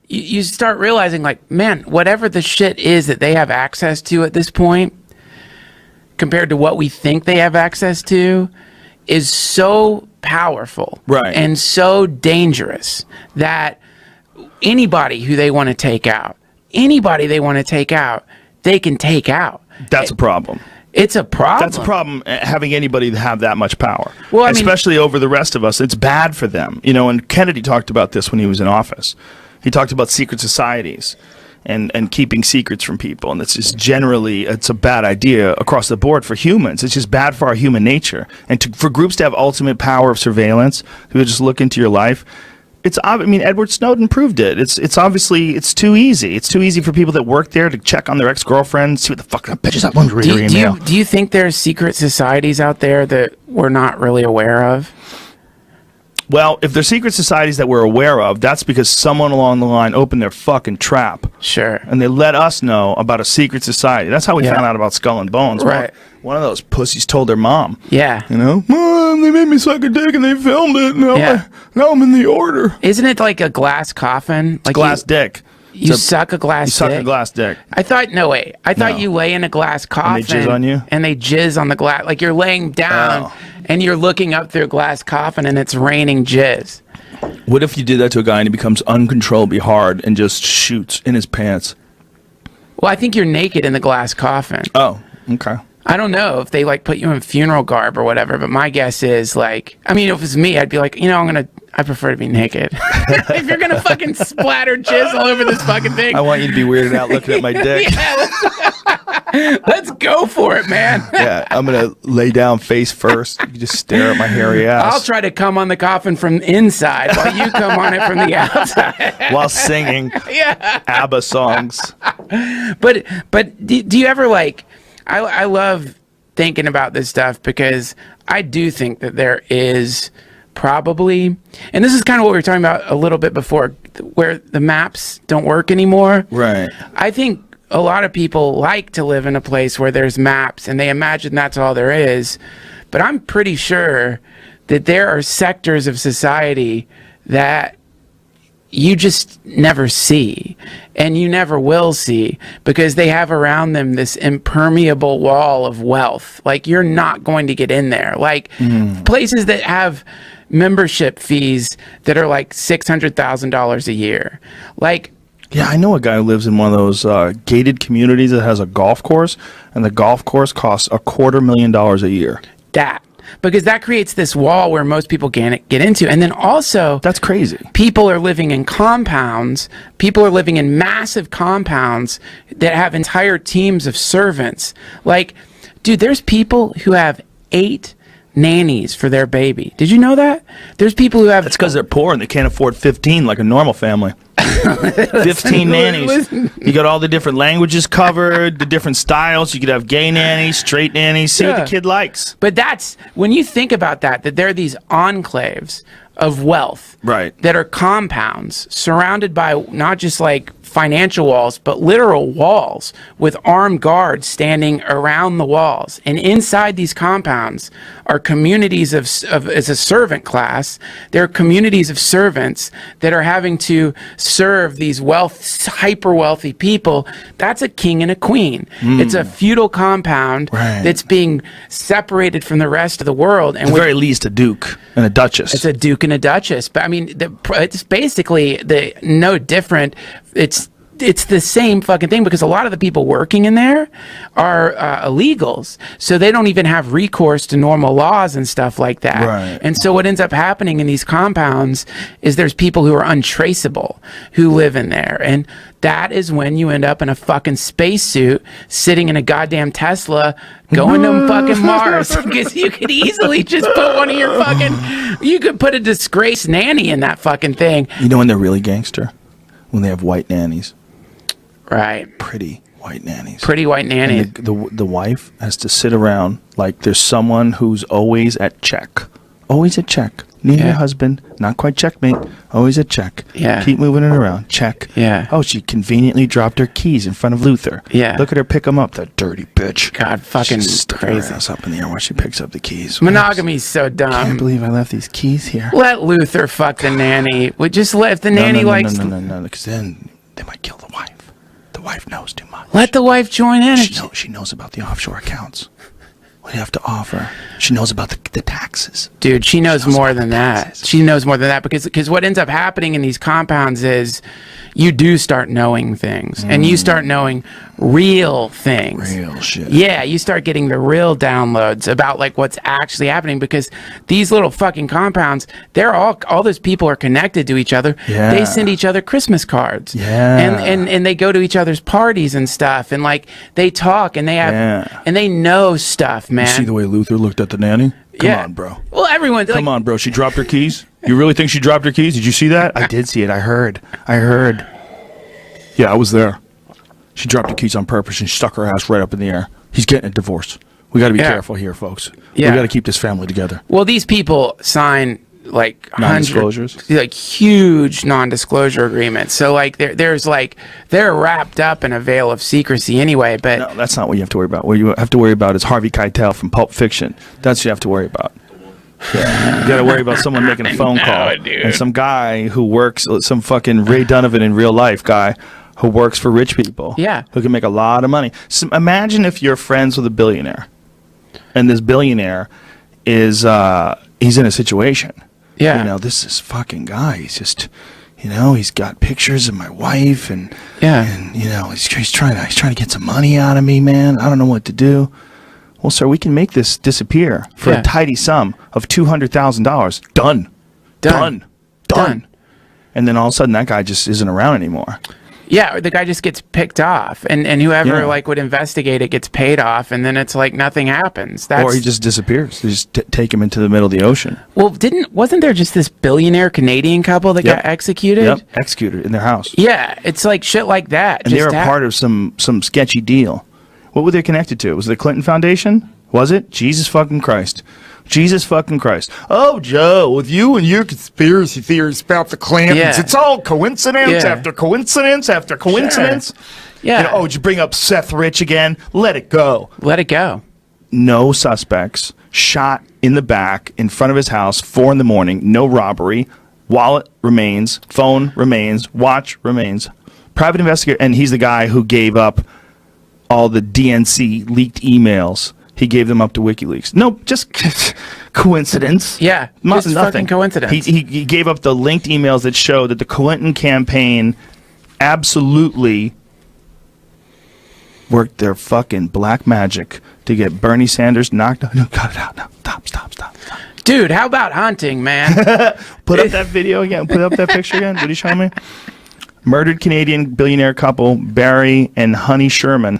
you start realizing, like, man, whatever the shit is that they have access to at this point, compared to what we think they have access to, is so powerful, right, and so dangerous that anybody who they want to take out, they can take out. That's a problem. It's a problem. That's a problem, having anybody have that much power. Well, I mean, especially over the rest of us. It's bad for them. You know, and Kennedy talked about this when he was in office. He talked about secret societies and keeping secrets from people. And it's just generally, it's a bad idea across the board for humans. It's just bad for our human nature. And for groups to have ultimate power of surveillance, who just look into your life, I mean, Edward Snowden proved it. It's obviously, it's too easy. It's too easy for people that work there to check on their ex-girlfriends, see what the fuck that bitch is up under your email. Do you think there's secret societies out there that we're not really aware of? Well, if there's secret societies that we're aware of, that's because someone along the line opened their fucking trap. Sure. And they let us know about a secret society. That's how we found out about Skull and Bones. Right. One of those pussies told their mom. Yeah. You know, Mom, they made me suck a dick and they filmed it. Now I'm in the order. Isn't it like a glass coffin? Like glass dick. You suck a glass dick? You suck a glass dick. I thought you lay in a glass coffin. And they jizz on you? And they jizz on the glass. Like you're laying down and you're looking up through a glass coffin and it's raining jizz. What if you did that to a guy and he becomes uncontrollably hard and just shoots in his pants? Well, I think you're naked in the glass coffin. Oh, okay. I don't know if they like put you in funeral garb or whatever, but my guess is like, I mean, if it's me, I'd be like, you know, I prefer to be naked. If you're gonna fucking splatter jizz all over this fucking thing, I want you to be weirded out looking at my dick. Let's go for it, man. Yeah, I'm gonna lay down face first. You can just stare at my hairy ass. I'll try to come on the coffin from inside while you come on it from the outside. While singing ABBA songs. But do you ever like, I love thinking about this stuff because I do think that there is probably, and this is kind of what we were talking about a little bit before, where the maps don't work anymore. Right. I think a lot of people like to live in a place where there's maps and they imagine that's all there is. But I'm pretty sure that there are sectors of society that you just never see and you never will see because they have around them this impermeable wall of wealth. Like you're not going to get in there. Like places that have membership fees that are like $600,000 a year. Like, yeah, I know a guy who lives in one of those gated communities that has a golf course, and the golf course costs $250,000 a year. Because that creates this wall where most people can't get into. And then also, that's crazy. People are living in compounds. People are living in massive compounds that have entire teams of servants. Like, dude, there's people who have 8 nannies for their baby. Did you know that? There's people who have... That's because they're poor and they can't afford 15 like a normal family. 15 nannies. You got all the different languages covered, the different styles. You could have gay nannies, straight nannies. See what the kid likes. But that's, when you think about that there are these enclaves of wealth that are compounds surrounded by not just like financial walls, but literal walls with armed guards standing around the walls. And inside these compounds are communities of as a servant class, there are communities of servants that are having to serve these hyper wealthy people. That's a king and a queen. It's a feudal compound that's being separated from the rest of the world. And at the very least, a duke and a duchess. It's a duke and a duchess. But I mean, it's basically no different. It's the same fucking thing because a lot of the people working in there are illegals. So they don't even have recourse to normal laws and stuff like that. Right. And so what ends up happening in these compounds is there's people who are untraceable who live in there. And that is when you end up in a fucking spacesuit sitting in a goddamn Tesla going to fucking Mars because you could easily just put one of your fucking, you could put a disgraced nanny in that fucking thing. You know when they're really gangster? When they have white nannies. Right. Pretty white nannies. Pretty white nannies. And the wife has to sit around like there's someone who's always at check. Always at check. Need your husband. Not quite checkmate. Always a check. Yeah. Keep moving it around. Check. Yeah. Oh, she conveniently dropped her keys in front of Luther. Yeah. Look at her pick them up, that dirty bitch. God, fucking crazy. Her ass up in the air while she picks up the keys. Monogamy's so dumb. I can't believe I left these keys here. Let Luther fuck the nanny. We just let if the nanny likes. No, because then they might kill the wife. The wife knows too much. Let the wife join in. She knows about the offshore accounts. What do you have to offer? She knows about the taxes. Dude, she knows more than that. She knows more than that because what ends up happening in these compounds is you do start knowing things and you start knowing real things. Real shit. Yeah, you start getting the real downloads about like what's actually happening because these little fucking compounds, they're all those people are connected to each other. Yeah. They send each other Christmas cards. Yeah. And they go to each other's parties and stuff and like they talk and they have and they know stuff, man. You see the way Luther looked at the nanny? Come on, bro. Well, everyone. Come on, bro. She dropped her keys? You really think she dropped her keys? Did you see that? I did see it. I heard. Yeah, I was there. She dropped her keys on purpose and she stuck her ass right up in the air. He's getting a divorce. We got to be careful here, folks. Yeah. We got to keep this family together. Well, these people sign like non-disclosures, like huge non-disclosure agreements. So like they're wrapped up in a veil of secrecy anyway. But no, that's not what you have to worry about. What you have to worry about is Harvey Keitel from Pulp Fiction. That's what you have to worry about. Yeah. You got to worry about someone making a phone call and some guy who works, some fucking Ray Donovan in real life guy who works for rich people. Yeah, who can make a lot of money. So imagine if you're friends with a billionaire, and this billionaire is he's in a situation. Yeah, you know, this fucking guy. He's just, you know, he's got pictures of my wife, and and you know, he's trying to get some money out of me, man. I don't know what to do. Well, sir, we can make this disappear for a tidy sum of $200,000. Done. And then all of a sudden, that guy just isn't around anymore. Yeah, the guy just gets picked off, and whoever like would investigate it gets paid off, and then it's like nothing happens. Or he just disappears. They just take him into the middle of the ocean. Well, wasn't there just this billionaire Canadian couple that got executed? Yep, executed in their house. Yeah, it's like shit like that. And they were part of some sketchy deal. What were they connected to? Was it the Clinton Foundation? Was it? Jesus fucking Christ. Jesus fucking Christ. Oh, Joe, with you and your conspiracy theories about the Clintons, it's all coincidence after coincidence after coincidence. Sure. Yeah. You know, oh, did you bring up Seth Rich again? Let it go. Let it go. No suspects. Shot in the back in front of his house, 4 a.m. No robbery. Wallet remains. Phone remains. Watch remains. Private investigator. And he's the guy who gave up all the DNC leaked emails. He gave them up to WikiLeaks. No, just coincidence. Yeah, just nothing. Fucking coincidence. He gave up the linked emails that show that the Clinton campaign absolutely worked their fucking black magic to get Bernie Sanders knocked out. No, cut it out. No, stop. Dude, how about hunting, man? Put up that video again. Put up that picture again. What are you showing me? Murdered Canadian billionaire couple, Barry and Honey Sherman.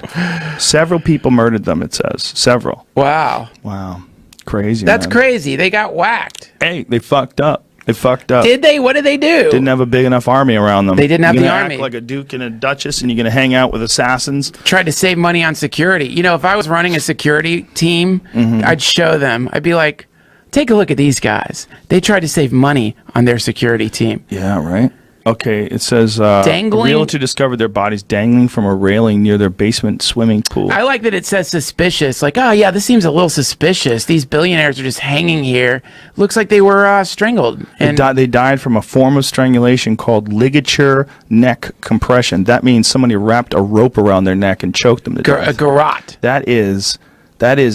Several people murdered them, it says. Several. Wow. Crazy, That's man. Crazy. They got whacked. Hey, they fucked up. Did they? What did they do? Didn't have a big enough army around them. They didn't have the army. Act like a duke and a duchess, and you're going to hang out with assassins. Tried to save money on security. You know, if I was running a security team, I'd show them. I'd be like, take a look at these guys. They tried to save money on their security team. Yeah, right. Okay, it says dangling. Realtor discovered their bodies dangling from a railing near their basement swimming pool. I like that it says suspicious. Like, oh yeah, this seems a little suspicious. These billionaires are just hanging here. Looks like they were strangled. And they died from a form of strangulation called ligature neck compression. That means somebody wrapped a rope around their neck and choked them to death. A garrote. That is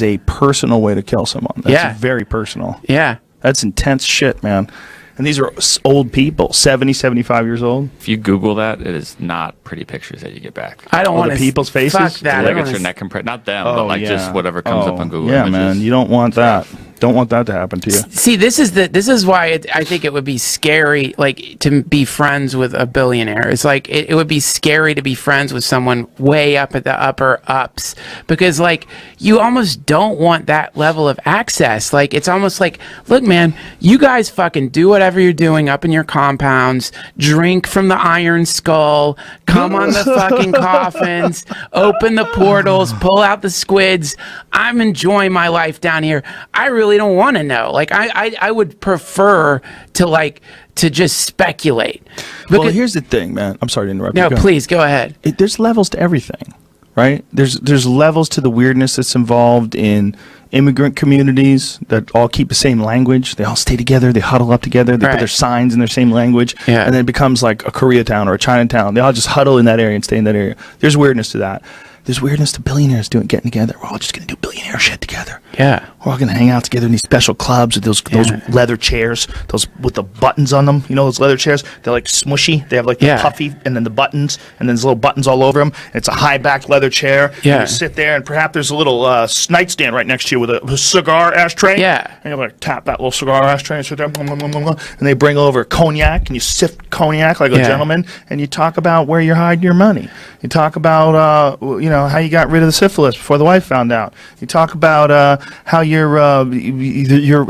a personal way to kill someone. That's very personal. Yeah. That's intense shit, man. And these are old people, 70, 75 years old. If you Google that, it is not pretty pictures that you get back. I don't want the people's faces. Fuck that. Ligature neck compression. Not them, but like just whatever comes up on Google. Yeah, Images. man. You don't want that. Don't want that to happen to you. See, this is why I think it would be scary, like, to be friends with a billionaire. It's like it would be scary to be friends with someone way up at the upper ups because, like, you almost don't want that level of access. Like, it's almost like, look, man, you guys fucking do whatever you're doing up in your compounds, drink from the Iron Skull, come on the fucking coffins, open the portals, pull out the squids. I'm enjoying my life down here. I really really don't want to know. Like, I would prefer to just speculate. Well, here's the thing, man. I'm sorry to interrupt you. No, please, go ahead. There's levels to everything, right? There's levels to the weirdness that's involved in immigrant communities that all keep the same language. They all stay together. They huddle up together. They put their signs in their same language. Yeah. And then it becomes like a Koreatown or a Chinatown. They all just huddle in that area and stay in that area. There's weirdness to that. There's weirdness to billionaires getting together. We're all just going to do billionaire shit together. Yeah. We're all going to hang out together in these special clubs with those leather chairs, those with the buttons on them. You know those leather chairs? They're like smushy. They have like the puffy and then the buttons and then there's little buttons all over them. And it's a high-backed leather chair. Yeah. You sit there and perhaps there's a little nightstand right next to you with a cigar ashtray. Yeah. And you like tap that little cigar ashtray and sit there. And they bring over cognac and you sift cognac like a gentleman and you talk about where you're hiding your money. You talk about, how you got rid of the syphilis before the wife found out. You talk about how you're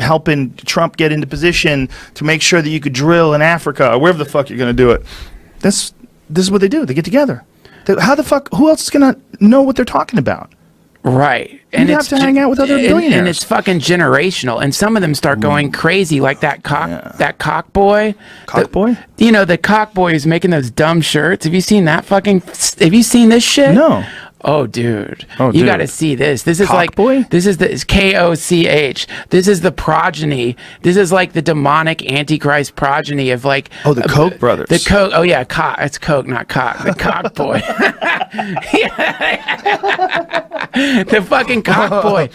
helping Trump get into position to make sure that you could drill in Africa or wherever the fuck you're going to do it. This is what they do. They get together. How the fuck? Who else is going to know what they're talking about? Right. And you have to hang out with other billionaires. And it's fucking generational. And some of them start going crazy, like that cock boy. Cock boy? The cock boy who's making those dumb shirts. Have you seen that have you seen this shit? No. Oh, dude. You got to see this. This is this is the KOCH. This is the progeny. This is like the demonic Antichrist progeny of like. Oh, the Koch brothers. The Koch. Oh, yeah. Cock. It's Koch, not cock. The cock boy. The fucking cock boy.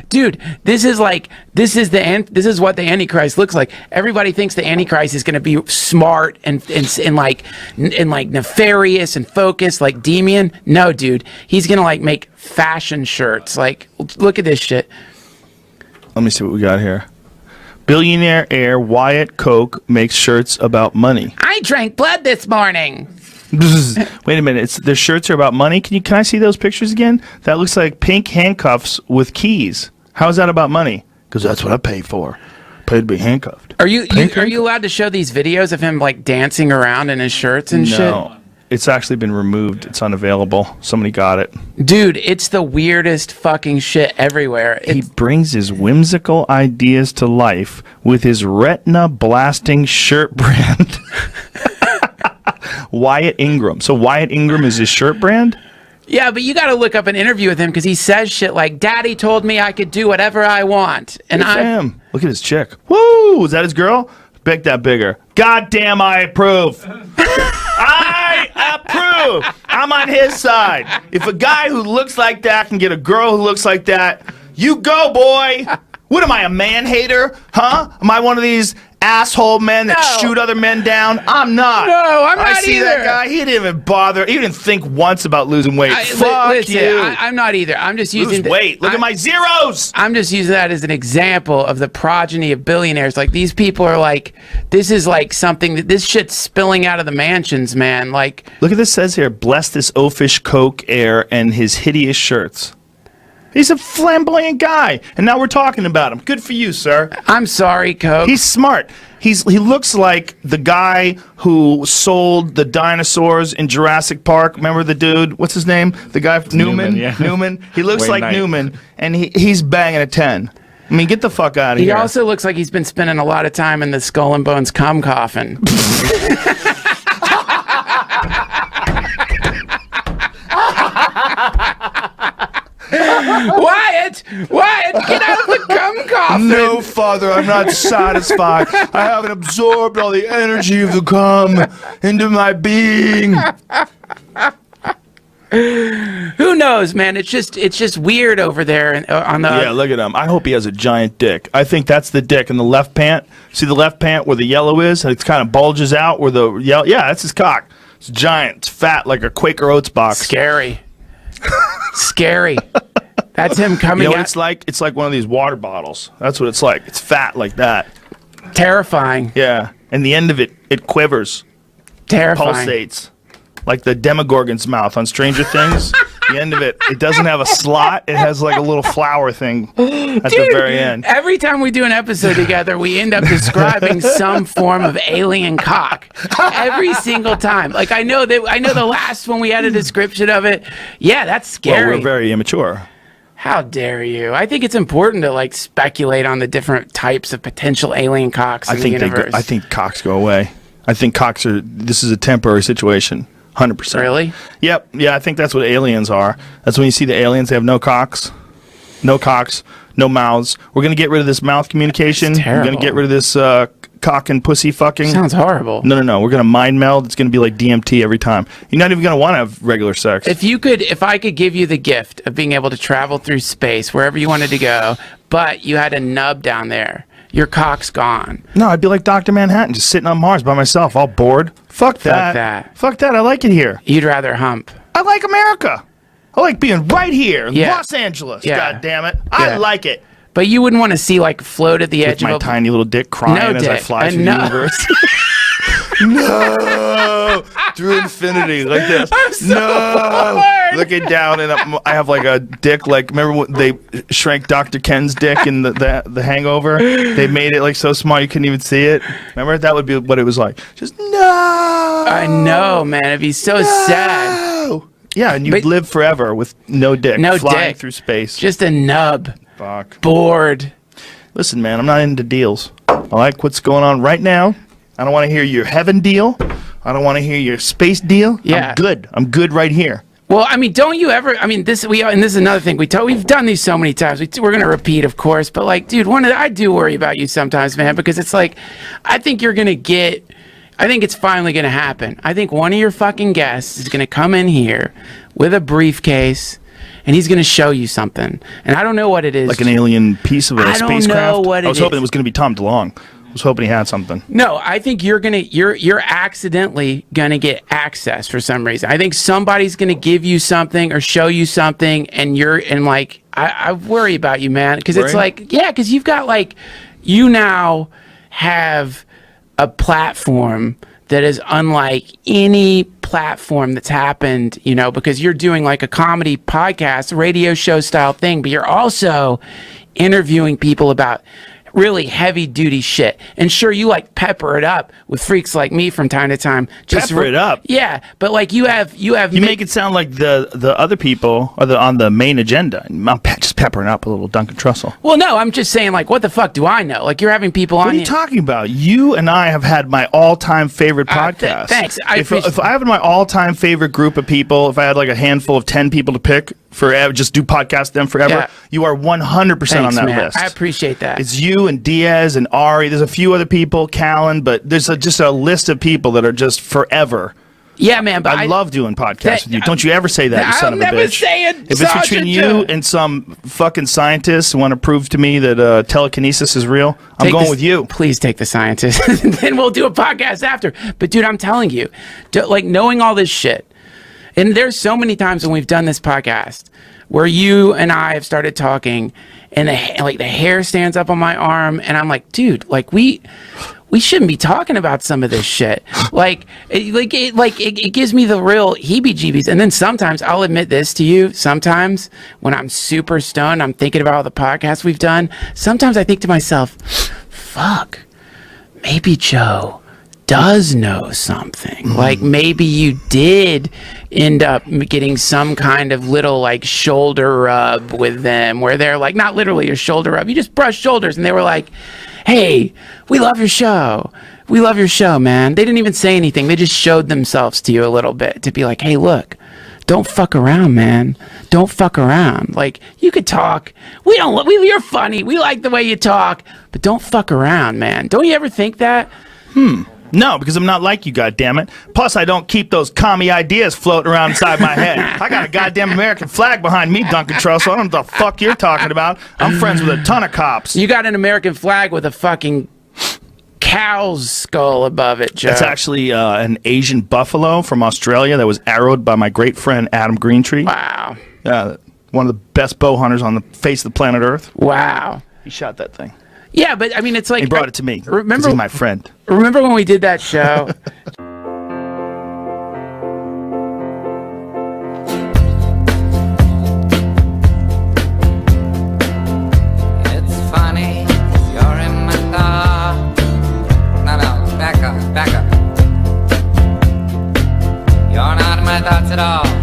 Dude, this is what the Antichrist looks like. Everybody thinks the Antichrist is going to be smart and like nefarious and focused like Demian. No, dude. He's gonna like make fashion shirts. Like, look at this shit. Let me see what we got here. Billionaire heir Wyatt Koch makes shirts about money. I drank blood this morning. Wait a minute. Their shirts are about money. Can I see those pictures again? That looks like pink handcuffs with keys. How is that about money? Because that's what I paid for. Paid to be handcuffed. Are you allowed to show these videos of him like dancing around in his shirts and shit? No. It's actually been removed. It's unavailable. Somebody got it. Dude, it's the weirdest fucking shit everywhere. He brings his whimsical ideas to life with his retina-blasting shirt brand. Wyatt Ingram. So Wyatt Ingram is his shirt brand? Yeah, but you got to look up an interview with him because he says shit like, Daddy told me I could do whatever I want. And Look at his chick. Woo! Is that his girl? Make that bigger. Goddamn, I approve. I approve. I'm on his side. If a guy who looks like that can get a girl who looks like that, you go, boy. What am I, a man hater? Huh? Am I one of these asshole men that shoot other men down? I'm not. No, I'm not either. I see that guy. He didn't even bother. He didn't think once about losing weight. Fuck you. I'm not either. I'm just using weight. Look at my zeros. I'm just using that as an example of the progeny of billionaires. Like, these people are like, this is like something that this shit's spilling out of the mansions, man. Like, look at this. Says here, bless this oafish Koch heir and his hideous shirts. He's a flamboyant guy, and now we're talking about him. Good for you, sir. I'm sorry, Koch. He's smart. He looks like the guy who sold the dinosaurs in Jurassic Park. Remember the dude? What's his name? The guy Newman. Yeah. Newman. He looks like Newman, and he's banging a 10. I mean, get the fuck out of here. He also looks like he's been spending a lot of time in the Skull and Bones cum coffin. Wyatt, get out of the cum coffin. No, Father, I'm not satisfied. I haven't absorbed all the energy of the cum into my being. Who knows, man? It's just weird over there on the. Yeah, look at him. I hope he has a giant dick. I think that's the dick in the left pant. See the left pant where the yellow is? It kind of bulges out where the yellow. Yeah, that's his cock. It's giant. It's fat like a Quaker Oats box. Scary. Scary. That's him coming. You know what it's like? It's like one of these water bottles. That's what it's like. It's fat like that. Terrifying. Yeah. And the end of it quivers. Terrifying. Pulsates. Like the Demogorgon's mouth on Stranger Things. The end of it doesn't have a slot. It has like a little flower thing at the very end. Every time we do an episode together, we end up describing some form of alien cock. Every single time. Like, I know the last one we had a description of it. Yeah, that's scary. Well, we're very immature. How dare you? I think it's important to like speculate on the different types of potential alien cocks in the universe. I think cocks go away. I think cocks are. This is a temporary situation. 100%. Really? Yep. Yeah, I think that's what aliens are. That's when you see the aliens. They have no cocks, no mouths. We're gonna get rid of this mouth communication. We're gonna get rid of this cock and pussy fucking. Sounds horrible. No. We're gonna mind meld. It's gonna be like DMT every time. You're not even gonna want to have regular sex. If I could give you the gift of being able to travel through space wherever you wanted to go, but you had a nub down there, your cock's gone. No, I'd be like Dr. Manhattan, just sitting on Mars by myself, all bored. Fuck that. I like it here. You'd rather hump. I like America. I like being right here in Los Angeles. Yeah. God damn it. I like it. But you wouldn't want to see like float at the edge of my tiny little dick crying as I fly through the universe. No, through infinity like this. I'm so bored. Looking down, and I have like a dick. Like remember when they shrank Dr. Ken's dick in the Hangover? They made it like so small you couldn't even see it. Remember that would be what it was like. Just no. I know, man. It'd be so sad. Yeah, and you'd live forever with no dick, flying through space. Just a nub. Fuck. Bored. Listen, man, I'm not into deals. I like what's going on right now. I don't want to hear your heaven deal. I don't want to hear your space deal. Yeah. I'm good right here. Well, I mean, don't you ever? I mean, this is another thing we've done these so many times. We're gonna repeat, of course, but like, dude, I do worry about you sometimes, man, because it's like, I think it's finally gonna happen. I think one of your fucking guests is gonna come in here with a briefcase. And he's going to show you something. And I don't know what it is. Like an alien piece of a spacecraft? I don't know what it is. I was hoping it was going to be Tom DeLonge. I was hoping he had something. No, I think you're accidentally going to get access for some reason. I think somebody's going to give you something or show you something, and I worry about you, man. Because it's like, because you've got like, you now have a platform that is unlike any platform that's happened, because you're doing like a comedy podcast, radio show style thing, but you're also interviewing people about really heavy duty shit. And sure, you like pepper it up with freaks like me from time to time. Just pepper it up. Yeah, but like you make it sound like the other people are on the main agenda. I'm just peppering up a little Duncan Trussell. Well, no, I'm just saying, like, what the fuck do I know? Like, you're having people on. What are you talking about? You and I have had my all-time favorite podcast. Thanks. If I have my all-time favorite group of people, if I had like a handful of 10 people to pick forever, just do podcasts with them forever, you are 100% on that list. I appreciate that. It's you and Diaz and Ari. There's a few other people, Callan, but there's just a list of people that are just forever. Yeah, man, but I love doing podcasts with you. Don't you ever say that, you son of a bitch. I'll never say it. If it's between you and some fucking scientists who want to prove to me that telekinesis is real, I'm going with you. Please take the scientist, and then we'll do a podcast after. But, dude, I'm telling you, like, knowing all this shit, and there's so many times when we've done this podcast where you and I have started talking, and the hair stands up on my arm, and I'm like, dude, like, we shouldn't be talking about some of this shit. It gives me the real heebie-jeebies. And then sometimes, I'll admit this to you, sometimes when I'm super stoned, I'm thinking about all the podcasts we've done, sometimes I think to myself, fuck, maybe Joe does know something. Like, maybe you did end up getting some kind of little like shoulder rub with them where they're like, not literally a shoulder rub, you just brush shoulders, and they were like, hey, we love your show, man. They didn't even say anything. They just showed themselves to you a little bit to be like, hey, look, don't fuck around, man. Don't fuck around. Like, you could talk. You're funny. We like the way you talk, but don't fuck around, man. Don't you ever think that? No, because I'm not like you, goddammit. Plus, I don't keep those commie ideas floating around inside my head. I got a goddamn American flag behind me, Duncan Trussell. I don't know what the fuck you're talking about. I'm friends with a ton of cops. You got an American flag with a fucking cow's skull above it, Joe. That's actually an Asian buffalo from Australia that was arrowed by my great friend Adam Greentree. Wow. One of the best bow hunters on the face of the planet Earth. Wow. He shot that thing. Yeah, but I mean, it's like... He brought it to me. Remember, he's my friend. Remember when we did that show? It's funny, you're in my thoughts. No, back up. You're not in my thoughts at all.